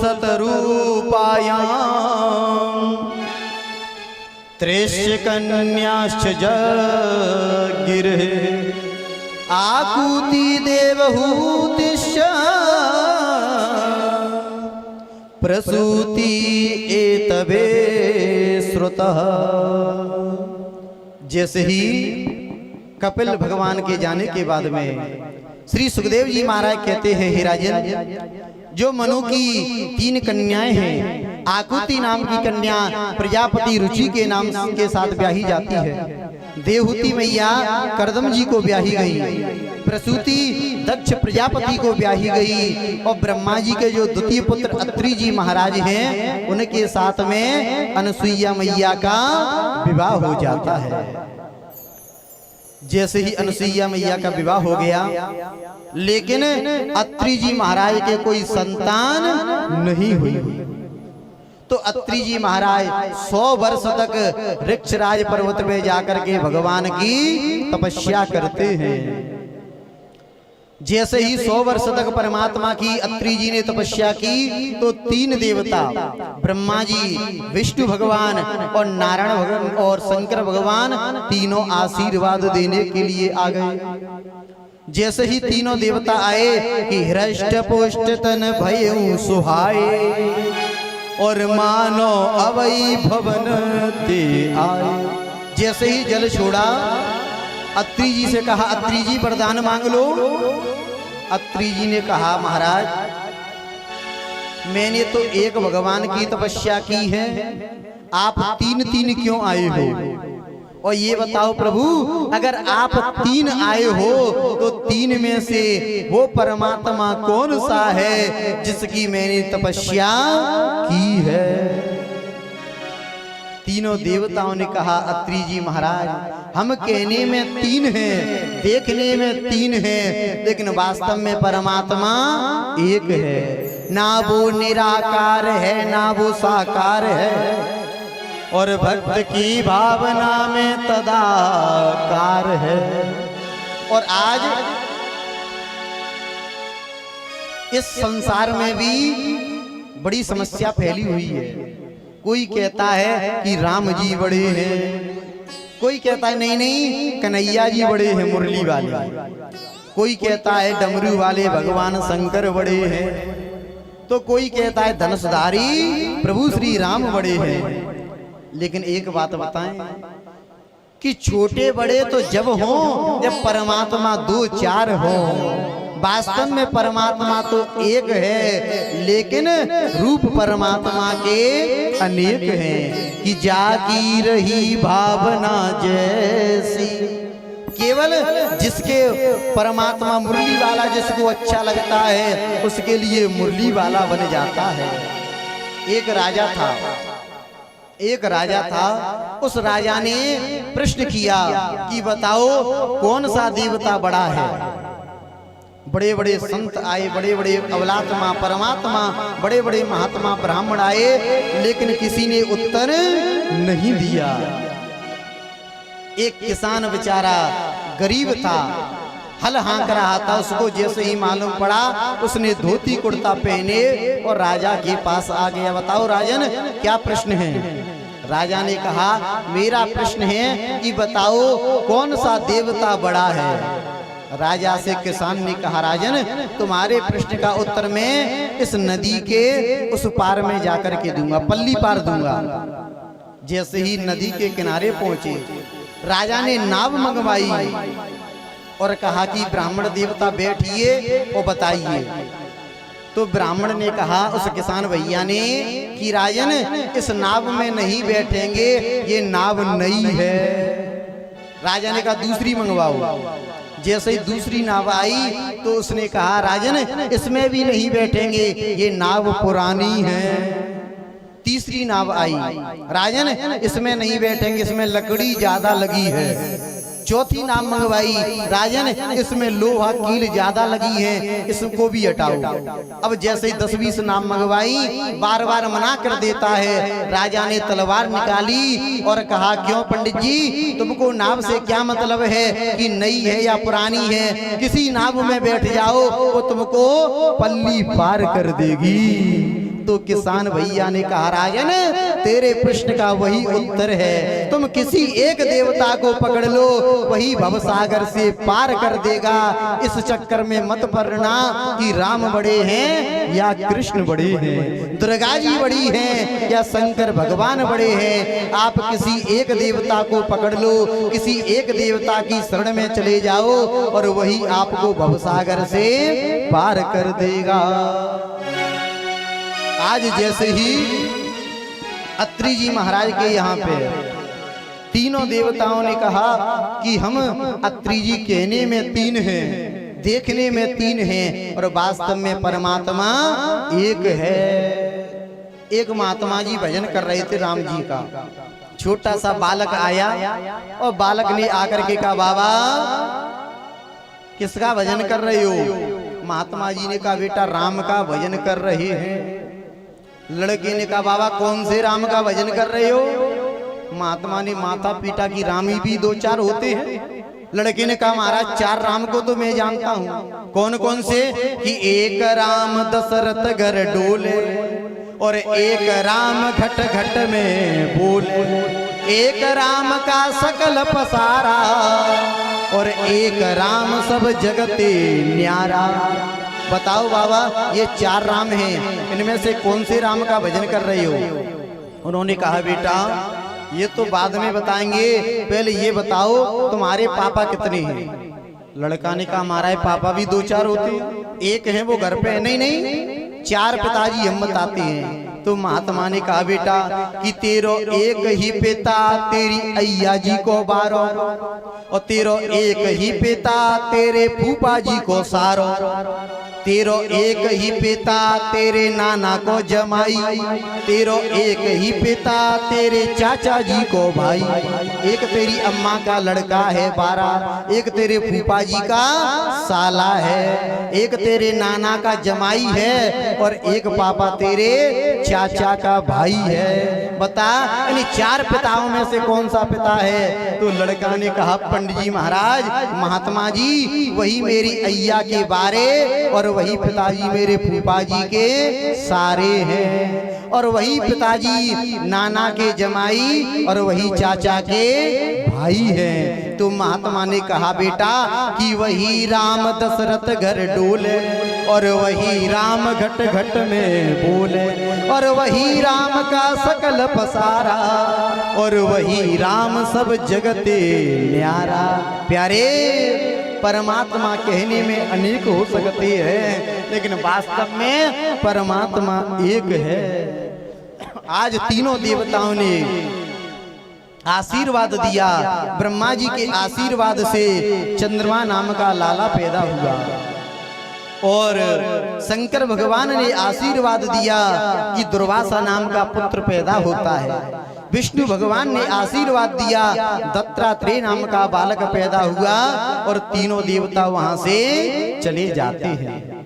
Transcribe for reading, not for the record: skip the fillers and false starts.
शतरूपायां त्रेश्य कन्याश्च जगिरे आकुति देवहूतिश्च प्रसूति एतवे श्रुतः। जैसे ही कपिल भगवान के जाने के बाद में श्री सुखदेव जी महाराज कहते हैं, हे राजन, जो मनु की 3 कन्याएं हैं, आकुति नाम की कन्या प्रजापति रुचि के नाम के साथ ब्याही जाती है, देवहूति मैया करदम जी को ब्याही गई, प्रसूति दक्ष प्रजापति को ब्याही गई, और ब्रह्मा जी के जो द्वितीय पुत्र अत्रि जी महाराज हैं उनके साथ में अनसुईया मैया का विवाह हो जाता है। जैसे ही अनसुईया मैया का विवाह हो गया, लेकिन अत्रि जी महाराज के कोई संतान नहीं हुई, तो अत्रि जी महाराज 100 वर्ष तक ऋक्षराज पर्वत में जाकर के भगवान की तपस्या करते हैं। जैसे ही 100 वर्ष तक परमात्मा की अत्रि जी ने तपस्या की, तो 3 देवता ब्रह्मा जी, विष्णु भगवान और नारायण भगवान और शंकर भगवान तीनों आशीर्वाद देने के लिए आ गए। जैसे ही तीनों देवता आए कि हृष्ट पुष्ट तन भयउ सुहाए और मानो अवै भवन ते आए। जैसे ही जल छोड़ा, अत्रि जी से कहा, अत्रि जी वरदान मांग लो। अत्रि जी ने कहा, महाराज मैंने तो एक भगवान की तपस्या की है, आप 3 क्यों आए हो? और ये बताओ प्रभु, अगर आप 3 आए हो तो 3 में से वो परमात्मा कौन सा है जिसकी मैंने तपस्या की है? तीनों देवताओं ने कहा, अत्रि जी महाराज, हम कहने में 3 हैं, देखने में 3 हैं, लेकिन वास्तव में परमात्मा एक है। ना वो निराकार है, ना वो साकार है, और भक्त की भावना में तदाकार है। और आज इस संसार में भी बड़ी समस्या फैली हुई है। कोई कहता है कि राम जी बड़े हैं, कोई कहता है नहीं नहीं कन्हैया जी बड़े हैं मुरली वाले, कोई कहता है डमरू वाले भगवान शंकर बड़े हैं, तो कोई कहता है धनुषधारी प्रभु श्री राम बड़े हैं। लेकिन एक बात बताएं कि छोटे बड़े तो जब हों जब परमात्मा 2-4 हों। वास्तव में परमात्मा तो एक है, लेकिन रूप परमात्मा के अनेक हैं। कि जाकी रही भावना जैसी, केवल जिसके परमात्मा मुरली वाला जिसको अच्छा लगता है उसके लिए मुरली वाला बन जाता है। एक राजा था, उस राजा ने प्रश्न किया कि बताओ कौन सा देवता बड़ा है? बड़े बड़े संत आए, बड़े बड़े अवलात्मा परमात्मा, बड़े बड़े महात्मा ब्राह्मण आए, लेकिन किसी ने उत्तर नहीं दिया। एक किसान बेचारा गरीब था, हल हाँक रहा था, उसको जैसे ही मालूम पड़ा उसने धोती कुर्ता पहने और राजा के पास आ गया। बताओ राजन क्या प्रश्न है? राजा ने कहा, मेरा प्रश्न है कि बताओ कौन सा देवता बड़ा है? राजा से किसान ने कहा, राजन तुम्हारे प्रश्न का उत्तर मैं इस नदी के उस पार में जाकर के दूंगा, पल्ली पार दूंगा। जैसे ही नदी के किनारे पहुंचे, राजा ने नाव मंगवाई और कहा कि ब्राह्मण देवता बैठिए और बताइए। तो ब्राह्मण ने कहा उस किसान भैया ने कि राजन इस नाव में नहीं बैठेंगे, ये नाव नई है। राजा ने कहा दूसरी मंगवाओ। जैसे ही दूसरी नाव आई तो उसने कहा, राजन इसमें भी नहीं बैठेंगे, ये नाव पुरानी है। तीसरी नाव आई, राजन इसमें नहीं बैठेंगे, इसमें लकड़ी ज्यादा लगी है। चौथी नाव मंगवाई, राजन इसमें लोहा कील ज्यादा लगी है, इसको भी हटाओ। अब जैसे ही 10-20 नाव मंगवाई, बार बार मना कर देता है। राजा ने तलवार निकाली और कहा, क्यों पंडित जी, तुमको नाव से क्या मतलब है कि नई है या पुरानी है? किसी नाव में बैठ जाओ वो तुमको पल्ली पार कर देगी। तो किसान भैया ने कहा राजन तेरे प्रश्न का वही उत्तर है, तुम किसी एक देवता को पकड़ लो, वही भवसागर से पार कर देगा। इस चक्कर में मत पड़ना कि राम बड़े हैं या कृष्ण बड़े हैं, दुर्गा जी बड़ी हैं या शंकर भगवान बड़े हैं। आप किसी एक देवता को पकड़ लो, किसी एक देवता की शरण में चले जाओ और वही आपको भवसागर से पार कर देगा। आज जैसे ही अत्रि जी महाराज के यहाँ पे तीनों देवताओं ने कहा कि हम अत्रि जी कहने में तीन हैं, देखने में तीन हैं और वास्तव में परमात्मा एक है। एक महात्मा जी भजन कर रहे थे राम जी का, छोटा सा बालक आया और बालक ने आकर के कहा बाबा किसका भजन कर रहे हो? महात्मा जी ने कहा बेटा राम का भजन कर रहे हैं। लड़के ने कहा बाबा कौन से राम का भजन कर रहे हो? महात्मा ने माथा पीटा कि राम ही भी दो चार होते हैं। लड़के ने कहा महाराज चार राम को तो मैं जानता हूँ। कौन कौन से? कि एक राम दशरथ घर डोले और एक राम घट घट में बोले, एक राम का सकल पसारा और एक राम सब जगते न्यारा। बताओ बाबा ये चार राम हैं, इनमें से कौन से राम का भजन कर रहे हो? उन्होंने कहा बेटा ये तो बाद में बताएंगे, पहले ये बताओ तुम्हारे पापा कितने हैं? लड़का ने कहा महाराज पापा भी दो चार होते हैं, एक है वो घर पे। नहीं नहीं चार पिताजी हम बताते हैं। तो महात्मा ने कहा बेटा कि तेरो एक ही पिता तेरी अय्या जी को बारो और तेरो एक ही पिता तेरे फूफा जी को सारो, तेरो एक ही पिता तेरे नाना को जमाई, तेरो एक ही पिता तेरे चाचा जी को भाई, एक तेरी अम्मा का लड़का है 12, एक तेरे फूफा जी का साला है, एक तेरे नाना का जमाई है और एक पापा तेरे चाचा का भाई है। बता इन चार पिताओं में से कौन सा पिता है? तो लड़का ने कहा पंडित जी महाराज महात्मा जी वही मेरी अय्या के बारे और वही पिताजी मेरे फूफा जी के सारे हैं और वही पिताजी नाना के जमाई और वही चाचा के भाई हैं। तो महात्मा ने कहा बेटा कि वही राम दशरथ घर डोले और वही राम घट घट में बोले और वही राम का सकल पसारा और वही राम सब जगते न्यारा। प्यारे परमात्मा कहने में अनेक हो सकते हैं लेकिन वास्तव में परमात्मा एक है। आज तीनों देवताओं ने आशीर्वाद दिया। ब्रह्मा जी के आशीर्वाद से चंद्रमा नाम का लाला पैदा हुआ और शंकर भगवान ने आशीर्वाद दिया कि दुर्वासा नाम का पुत्र पैदा होता है। विष्णु भगवान ने आशीर्वाद दिया दत्तात्रेय नाम का बालक पैदा हुआ और तीनों देवता वहां से चले जाते हैं।